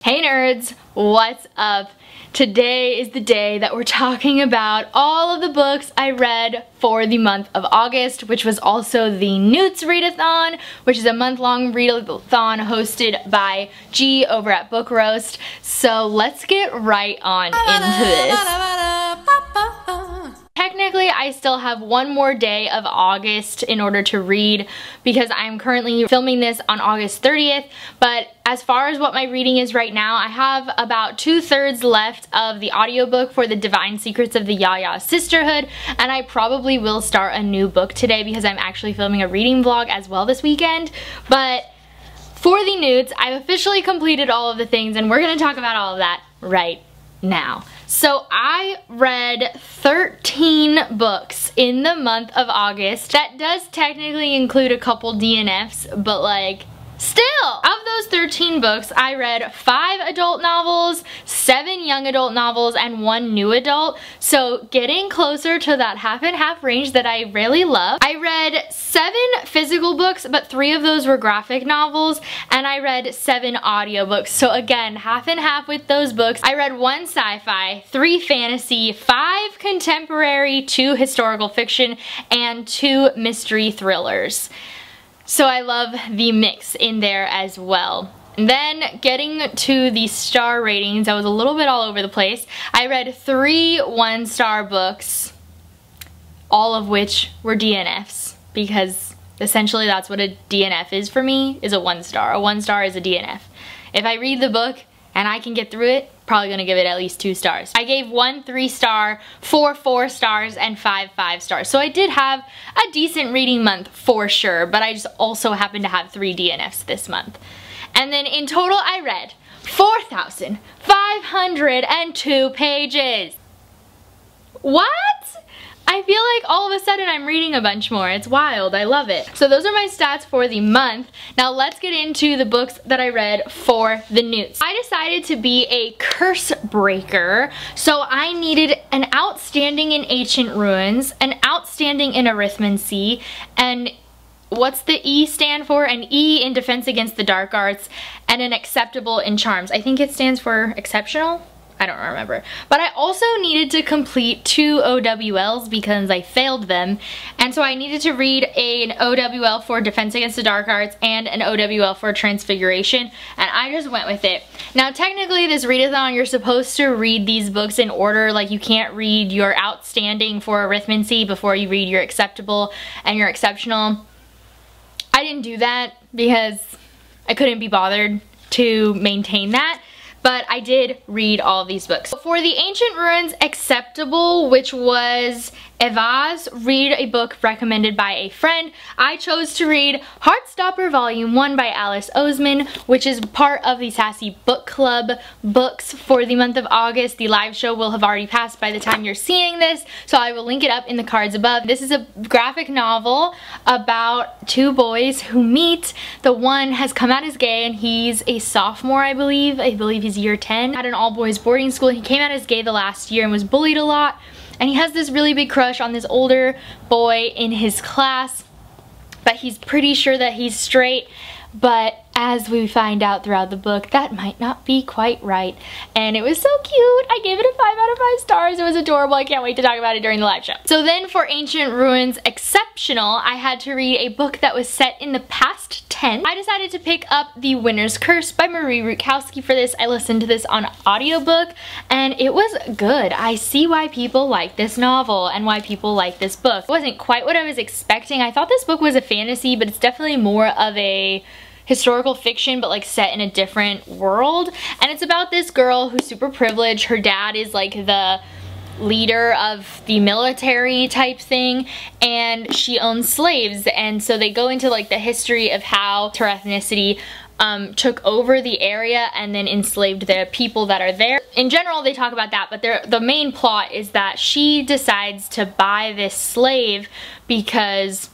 Hey nerds, what's up? Today is the day that we're talking about all of the books I read for the month of August, which was also the NEWTs readathon, which is a month-long readathon hosted by G over at Book Roast. So let's get right on into this. Technically, I still have one more day of August in order to read because I'm currently filming this on August 30th, but as far as what my reading is right now, I have about 2/3 left of the audiobook for The Divine Secrets of the Yaya Sisterhood, and I probably will start a new book today because I'm actually filming a reading vlog as well this weekend. But for the NEWTs, I've officially completed all of the things, and we're going to talk about all of that right now. So I read 13 books in the month of August. That does technically include a couple DNFs, but like, still! Of those 13 books, I read 5 adult novels, 7 young adult novels, and 1 new adult. So getting closer to that half and half range that I really love. I read 7 physical books, but 3 of those were graphic novels, and I read 7 audiobooks. So again, half and half with those books. I read 1 sci-fi, 3 fantasy, 5 contemporary, 2 historical fiction, and 2 mystery thrillers. So I love the mix in there as well. And then getting to the star ratings, I was a little bit all over the place. I read 3 1-star books, all of which were DNFs, because essentially that's what a DNF is for me, is a 1-star. A 1-star is a DNF. If I read the book and I can get through it, probably gonna give it at least 2 stars. I gave 1 3-star, 4 4-stars, and 5 5-stars. So I did have a decent reading month for sure, but I just also happened to have 3 DNFs this month. And then in total I read 4,502 pages. What? I feel like all of a sudden I'm reading a bunch more. It's wild. I love it. So those are my stats for the month. Now let's get into the books that I read for the NEWTs. I decided to be a curse breaker, so I needed an outstanding in ancient ruins, an outstanding in arithmancy, and what's the E stand for? An E in defense against the dark arts, and an acceptable in charms. I think it stands for exceptional? I don't remember. But I also needed to complete 2 OWLs because I failed them. And so I needed to read an OWL for Defense Against the Dark Arts and an OWL for Transfiguration. And I just went with it. Now technically this readathon, you're supposed to read these books in order. Like you can't read your outstanding for arithmancy before you read your acceptable and your exceptional. I didn't do that because I couldn't be bothered to maintain that. But I did read all of these books. For the Ancient Ruins Acceptable, which was Eva's read a book recommended by a friend, I chose to read Heartstopper Volume 1 by Alice Oseman, which is part of the Sassy Book Club books for the month of August. The live show will have already passed by the time you're seeing this, so I will link it up in the cards above. This is a graphic novel about 2 boys who meet. The one has come out as gay and he's a sophomore, I believe. I believe he's year 10 at an all-boys boarding school. He came out as gay the last year and was bullied a lot, and he has this really big crush on this older boy in his class, but he's pretty sure that he's straight. But as we find out throughout the book, that might not be quite right. And it was so cute. I gave it a 5 out of 5 stars. It was adorable. I can't wait to talk about it during the live show. So then for Ancient Ruins Exceptional, I had to read a book that was set in the past tense. I decided to pick up The Winner's Curse by Marie Rukowski for this. I listened to this on audiobook and it was good. I see why people like this novel and why people like this book. It wasn't quite what I was expecting. I thought this book was a fantasy, but it's definitely more of a historical fiction, but like set in a different world. And it's about this girl who's super privileged. Her dad is like the leader of the military type thing, and she owns slaves. And so they go into like the history of how her ethnicity took over the area and then enslaved the people that are there. In general, they talk about that, but the main plot is that she decides to buy this slave because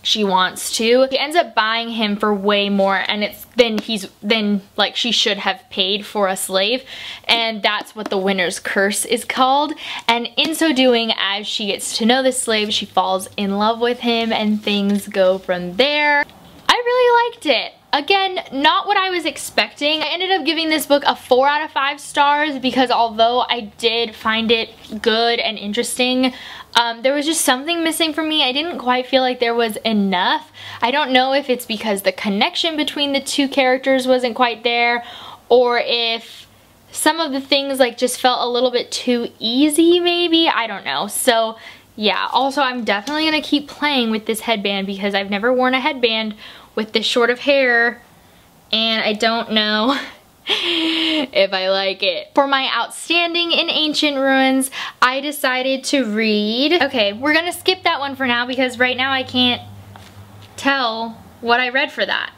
she wants to. She ends up buying him for way more, and it's then like she should have paid for a slave, and that's what the winner's curse is called. And in so doing, as she gets to know this slave, she falls in love with him and things go from there. I really liked it. Again, not what I was expecting. I ended up giving this book a 4 out of 5 stars because although I did find it good and interesting, there was just something missing for me. I didn't quite feel like there was enough. I don't know if it's because the connection between the two characters wasn't quite there, or if some of the things like just felt a little bit too easy maybe. I don't know. So yeah, also I'm definitely gonna keep playing with this headband because I've never worn a headband with this short of hair and I don't know if I like it. For my outstanding in ancient ruins, I decided to read, okay, we're gonna skip that one for now because right now I can't tell what I read for that.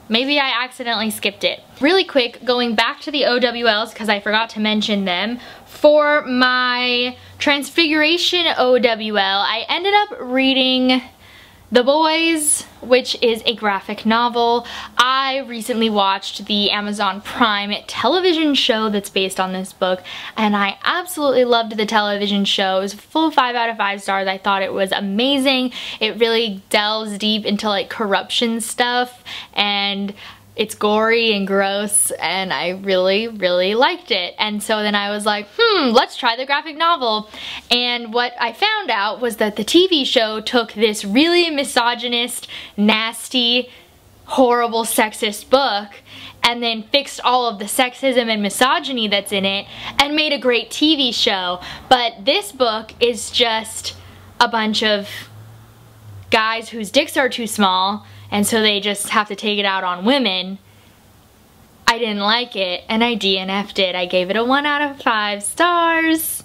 Maybe I accidentally skipped it. Really quick, going back to the OWLs because I forgot to mention them. For my Transfiguration OWL, I ended up reading The Boys, which is a graphic novel. I recently watched the Amazon Prime television show that's based on this book, and I absolutely loved the television show. It was a full 5 out of 5 stars. I thought it was amazing. It really delves deep into like corruption stuff, and it's gory and gross, and I really, really liked it. And so then I was like, let's try the graphic novel. And what I found out was that the TV show took this really misogynist, nasty, horrible, sexist book and then fixed all of the sexism and misogyny that's in it and made a great TV show. But this book is just a bunch of guys whose dicks are too small, and so they just have to take it out on women. I didn't like it, and I DNF'd it. I gave it a 1 out of 5 stars.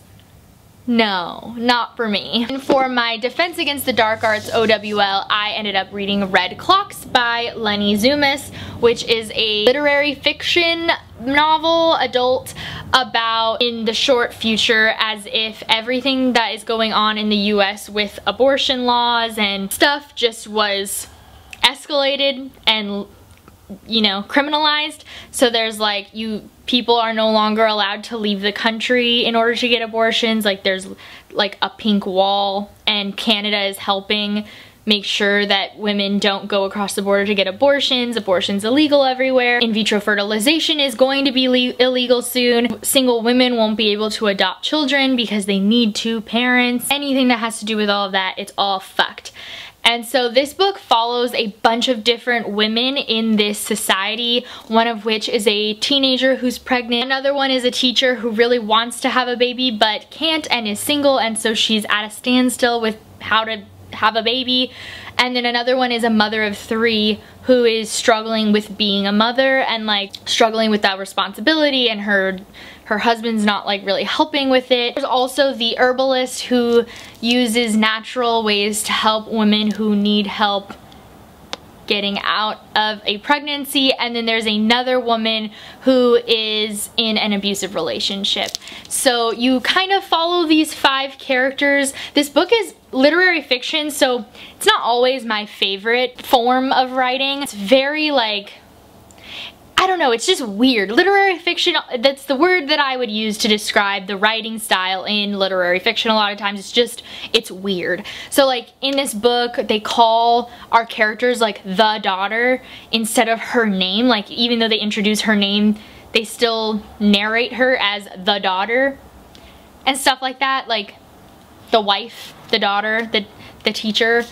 No, not for me. And for my Defense Against the Dark Arts OWL, I ended up reading Red Clocks by Lenny Zumas, which is a literary fiction novel, adult, about in the short future as if everything that is going on in the US with abortion laws and stuff just was escalated and, you know, criminalized. So there's like, people are no longer allowed to leave the country in order to get abortions. Like there's like a pink wall, and Canada is helping make sure that women don't go across the border to get abortions. Abortion's illegal everywhere. In vitro fertilization is going to be illegal soon. Single women won't be able to adopt children because they need 2 parents. Anything that has to do with all of that, it's all fucked. And so this book follows a bunch of different women in this society, one of which is a teenager who's pregnant. Another one is a teacher who really wants to have a baby but can't and is single, and so she's at a standstill with how to have a baby. And then another one is a mother of 3 who is struggling with being a mother and like struggling with that responsibility, and her husband's not like really helping with it. There's also the herbalist who uses natural ways to help women who need help getting out of a pregnancy, and then there's another woman who is in an abusive relationship. So you kind of follow these 5 characters. This book is literary fiction, so it's not always my favorite form of writing. It's very like, I don't know, it's just weird. Literary fiction, that's the word that I would use to describe the writing style in literary fiction. A lot of times it's weird. So like in this book, they call our characters like the daughter instead of her name. Like even though they introduce her name, they still narrate her as the daughter and stuff like that. Like the wife, the daughter, the teacher.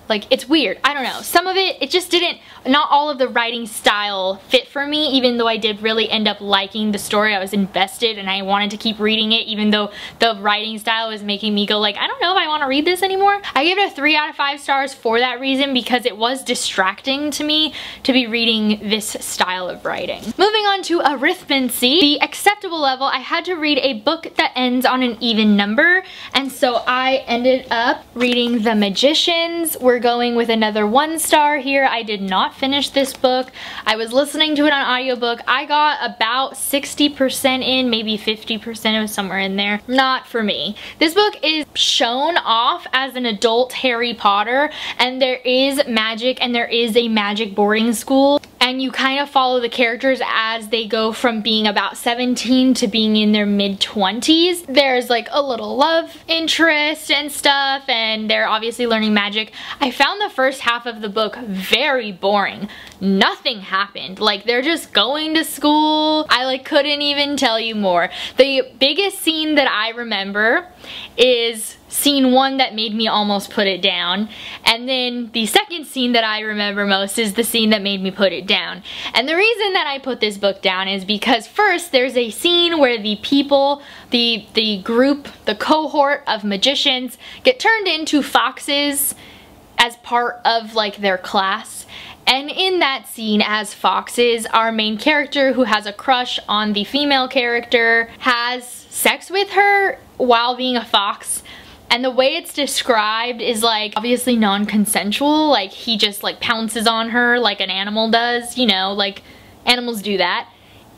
Like, it's weird. I don't know. Some of it just didn't, not all of the writing style fit for me, even though I did really end up liking the story. I was invested and I wanted to keep reading it, even though the writing style was making me go like, I don't know if I want to read this anymore. I gave it a 3 out of 5 stars for that reason, because it was distracting to me to be reading this style of writing. Moving on to arithmancy, the acceptable level, I had to read a book that ends on an even number, and so I ended up reading The Magicians. We're going with another 1 star here. I did not finish this book. I was listening to it on audiobook. I got about 60% in, maybe 50%, it was somewhere in there. Not for me. This book is shown off as an adult Harry Potter, and there is magic and there is a magic boarding school, and you kind of follow the characters as they go from being about 17 to being in their mid-20s. There's like a little love interest and stuff, and they're obviously learning magic. I found the first half of the book very boring. nothing happened. Like, they're just going to school. I like couldn't even tell you more. The biggest scene that I remember is scene 1 that made me almost put it down, and then the second scene that I remember most is the scene that made me put it down. And the reason that I put this book down is because first there's a scene where the people, the group, the cohort of magicians get turned into foxes as part of like their class. And in that scene, as foxes, our main character, who has a crush on the female character, has sex with her while being a fox. And the way it's described is like obviously non-consensual, like he just like pounces on her like an animal does, you know, like animals do that.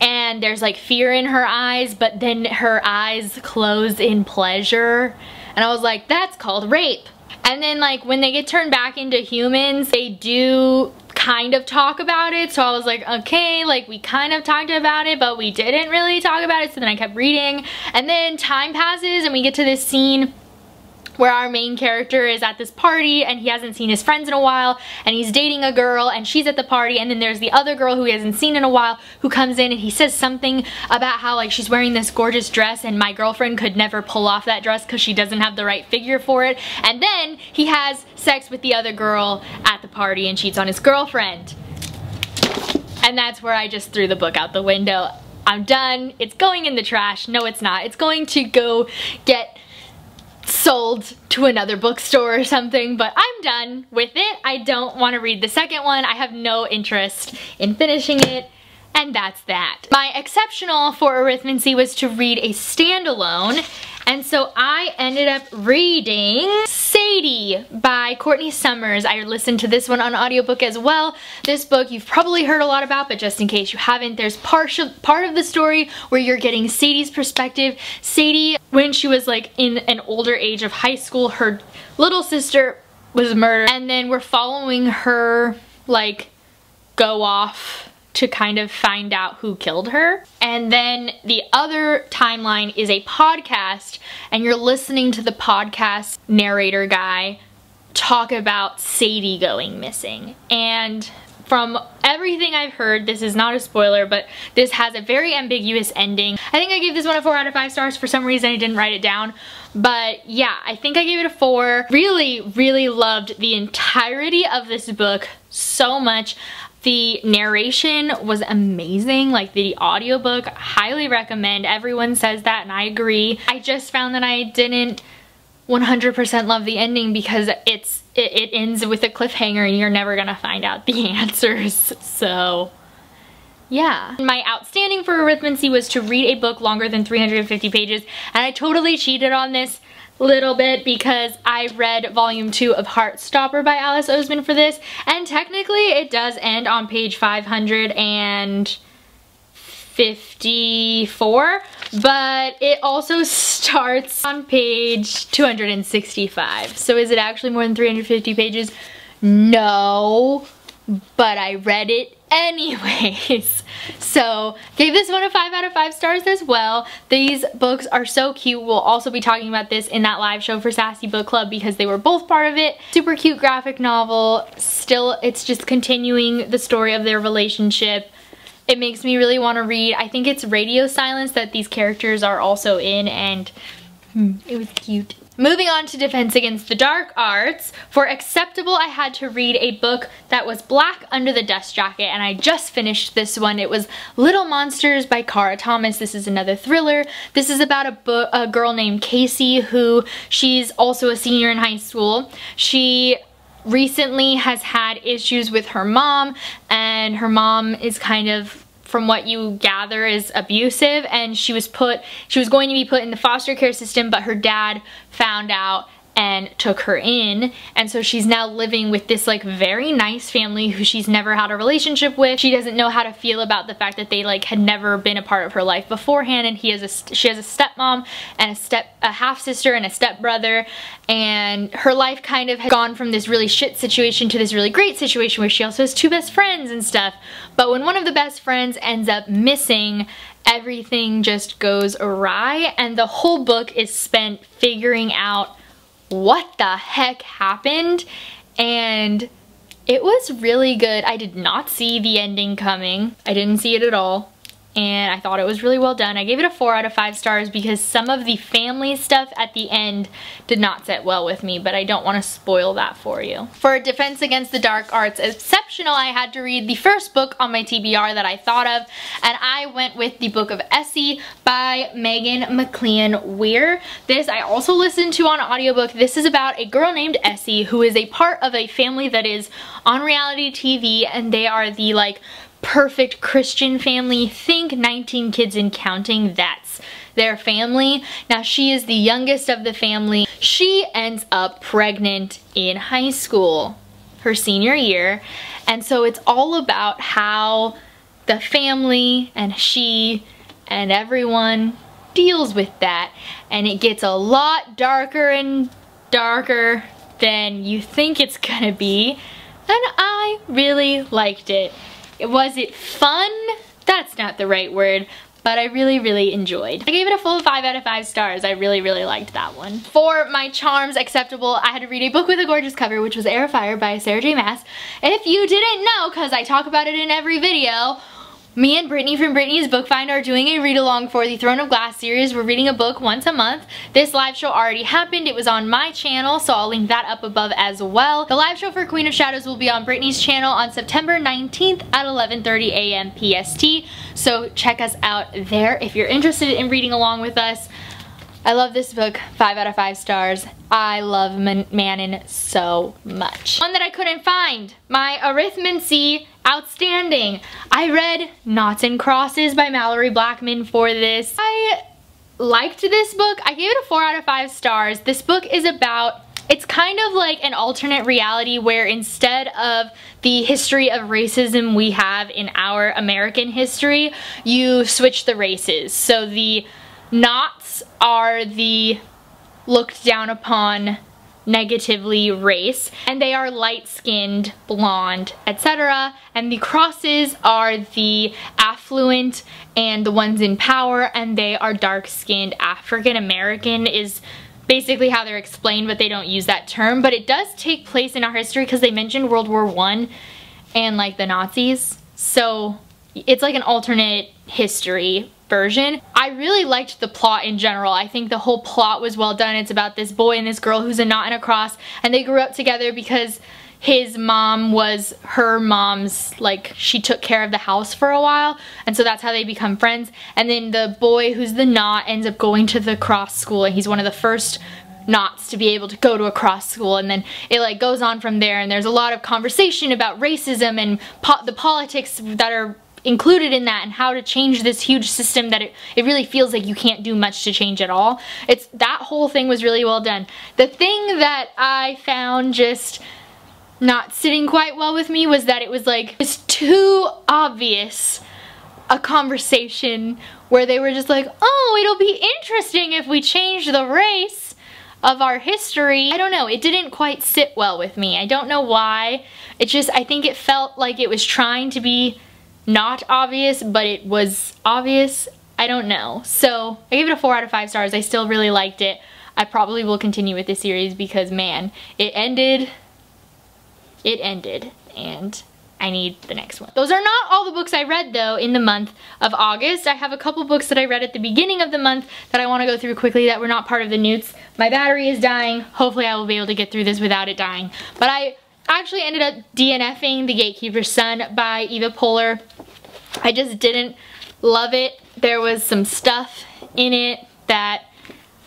And there's like fear in her eyes, but then her eyes close in pleasure. And I was like, that's called rape. And then like when they get turned back into humans, they do kind of talk about it. So I was like, okay, like we kind of talked about it, but we didn't really talk about it. So then I kept reading, and then time passes and we get to this scene where our main character is at this party and he hasn't seen his friends in a while, and he's dating a girl and she's at the party, and then there's the other girl who he hasn't seen in a while who comes in and he says something about how like she's wearing this gorgeous dress and my girlfriend could never pull off that dress because she doesn't have the right figure for it. And then he has sex with the other girl at the party and cheats on his girlfriend. And that's where I just threw the book out the window. I'm done. It's going in the trash. No, it's not. It's going to go get sold to another bookstore or something, but I'm done with it. I don't want to read the second one. I have no interest in finishing it, and that's that. My exceptional for arithmancy was to read a standalone, and so I ended up reading Sadie by Courtney Summers. I listened to this one on audiobook as well. This book you've probably heard a lot about, but just in case you haven't, there's part of the story where you're getting Sadie's perspective. Sadie, when she was like in an older age of high school, her little sister was murdered, and then we're following her like go off to kind of find out who killed her. And then the other timeline is a podcast, and you're listening to the podcast narrator guy talk about Sadie going missing. And from everything I've heard, this is not a spoiler, but this has a very ambiguous ending. I think I gave this one a 4 out of 5 stars. For some reason I didn't write it down, but yeah, I think I gave it a 4. Really loved the entirety of this book so much. The narration was amazing. Like the audiobook, highly recommend. Everyone says that and I agree. I just found that I didn't 100% love the ending because it ends with a cliffhanger and you're never gonna find out the answers. So yeah. My outstanding for arithmancy was to read a book longer than 350 pages, and I totally cheated on this little bit because I read volume 2 of Heartstopper by Alice Oseman for this, and technically it does end on page 554, but it also starts on page 265. So is it actually more than 350 pages? No, but I read it anyways. So gave this one a 5 out of 5 stars as well. These books are so cute. We'll also be talking about this in that live show for Sassy Book Club because they were both part of it. Super cute graphic novel. Still, it's just continuing the story of their relationship. It makes me really want to read. I think it's Radio Silence that these characters are also in, and it was cute. Moving on to Defense Against the Dark Arts. For acceptable, I had to read a book that was black under the dust jacket, and I just finished this one. It was Little Monsters by Cara Thomas. This is another thriller. This is about a girl named Casey who, she's also a senior in high school. She recently has had issues with her mom, and her mom is kind of, from what you gather, is abusive, and she was going to be put in the foster care system, but her dad found out and took her in, and so she's now living with this like very nice family who she's never had a relationship with. She doesn't know how to feel about the fact that they like had never been a part of her life beforehand, and she has a stepmom and a half sister and a stepbrother, and her life kind of has gone from this really shit situation to this really great situation where she also has 2 best friends and stuff. But when one of the best friends ends up missing, everything just goes awry, and the whole book is spent figuring out what the heck happened. And It was really good. I did not see the ending coming. I didn't see it at all. And I thought it was really well done. I gave it a 4 out of 5 stars because some of the family stuff at the end did not sit well with me, but I don't want to spoil that for you. For Defense Against the Dark Arts Exceptional, I had to read the first book on my TBR that I thought of, and I went with the Book of Essie by Megan McLean Weir. This I also listened to on audiobook. This is about a girl named Essie who is a part of a family that is on reality TV, and they are the like perfect Christian family. Think 19 Kids and Counting, that's their family. Now she is the youngest of the family. She ends up pregnant in high school, her senior year, and so it's all about how the family and she and everyone deals with that, and it gets a lot darker and darker than you think it's gonna be, and I really liked it. Was it fun? That's not the right word, but I really enjoyed. I gave it a full 5 out of 5 stars. I really liked that one. For my Charms Acceptable, I had to read a book with a gorgeous cover, which was Air of Fire by Sarah J. Maas. If you didn't know, because I talk about it in every video, me and Brittni from Brittni's Book Find are doing a read-along for the Throne of Glass series. We're reading a book once a month. This live show already happened. It was on my channel, so I'll link that up above as well. The live show for Queen of Shadows will be on Brittni's channel on September 19th at 11:30 a.m. PST, so check us out there if you're interested in reading along with us. I love this book, 5 out of 5 stars. I love Manon so much. One that I couldn't find, my Arithmancy Outstanding. I read Noughts and Crosses by Mallory Blackman for this. I liked this book. I gave it a 4 out of 5 stars. This book is about, it's kind of like an alternate reality where instead of the history of racism we have in our American history, you switch the races. So the Noughts are the looked down upon negatively race, and they are light-skinned, blonde, etc. And the Crosses are the affluent and the ones in power, and they are dark-skinned. African American is basically how they're explained, but they don't use that term. But it does take place in our history because they mentioned World War I and like the Nazis. So it's like an alternate history version. I really liked the plot in general. I think the whole plot was well done. It's about this boy and this girl who's a knot and a cross, and they grew up together because his mom was her mom's, like, she took care of the house for a while, and so that's how they become friends. And then the boy who's the knot ends up going to the cross school, and he's one of the first knots to be able to go to a cross school, and then it like goes on from there, and there's a lot of conversation about racism and the politics that are included in that and how to change this huge system that it really feels like you can't do much to change at all. It's that whole thing was really well done. The thing that I found just not sitting quite well with me was that it was like, it's too obvious a conversation where they were just like, oh, it'll be interesting if we change the race of our history. I don't know, it didn't quite sit well with me. I don't know why. It just, I think it felt like it was trying to be not obvious, but it was obvious. I don't know. So I gave it a 4 out of 5 stars. I still really liked it. I probably will continue with this series because, man, it ended, and I need the next one. Those are not all the books I read, though, in the month of August. I have a couple books that I read at the beginning of the month that I want to go through quickly that were not part of the NEWTs. My battery is dying. Hopefully I will be able to get through this without it dying. But I actually ended up DNFing The Gatekeeper's Son by Eva Poehler. I just didn't love it. There was some stuff in it that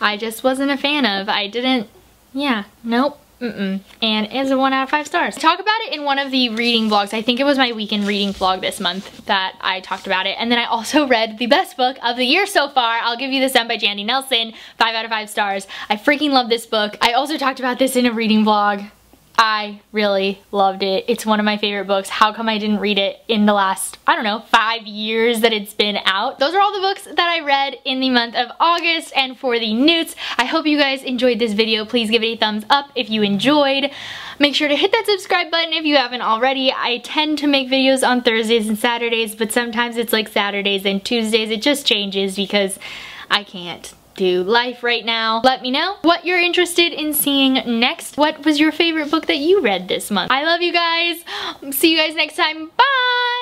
I just wasn't a fan of. I didn't, yeah, nope. And it's a 1 out of 5 stars. I talk about it in one of the reading vlogs. I think it was my weekend reading vlog this month that I talked about it. And then I also read the best book of the year so far, I'll Give You the Sun by Jandy Nelson, 5 out of 5 stars. I freaking love this book. I also talked about this in a reading vlog. I really loved it. It's one of my favorite books. How come I didn't read it in the last, I don't know, 5 years that it's been out? Those are all the books that I read in the month of August and for the NEWTs. I hope you guys enjoyed this video. Please give it a thumbs up if you enjoyed. Make sure to hit that subscribe button if you haven't already. I tend to make videos on Thursdays and Saturdays, but sometimes it's like Saturdays and Tuesdays. It just changes because I can't do life right now. Let me know what you're interested in seeing next. What was your favorite book that you read this month? I love you guys. See you guys next time. Bye!